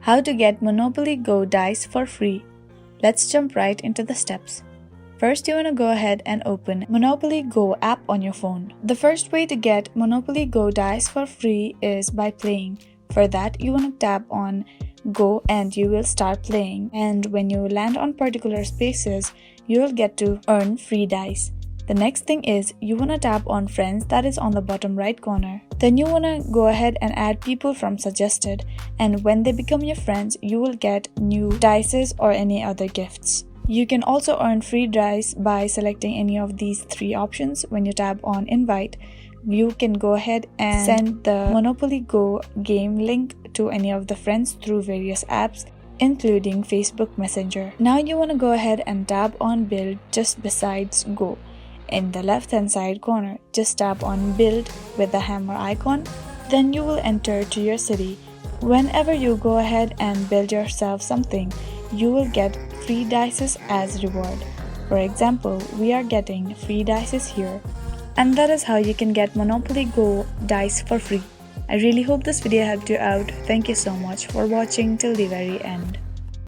How to get Monopoly Go dice for free. Let's jump right into the steps. First, you want to go ahead and open Monopoly Go app on your phone. The first way to get Monopoly Go dice for free is by playing. For that, you want to tap on Go and you will start playing. And when you land on particular spaces, you will get to earn free dice. The next thing is you want to tap on Friends, that is on the bottom right corner. Then you want to go ahead and add people from suggested, and when they become your friends, you will get new dices or any other gifts. You can also earn free dice by selecting any of these three options. When you tap on Invite, you can go ahead and send the Monopoly Go game link to any of the friends through various apps, including Facebook Messenger. Now you want to go ahead and tap on Build just besides Go. In the left hand side corner, just tap on Build with the hammer icon. Then you will enter to your city. Whenever you go ahead and build yourself something, you will get free dices as reward. For example, we are getting free dices here. And that is how you can get Monopoly Go dice for free. I really hope this video helped you out. Thank you so much for watching till the very end.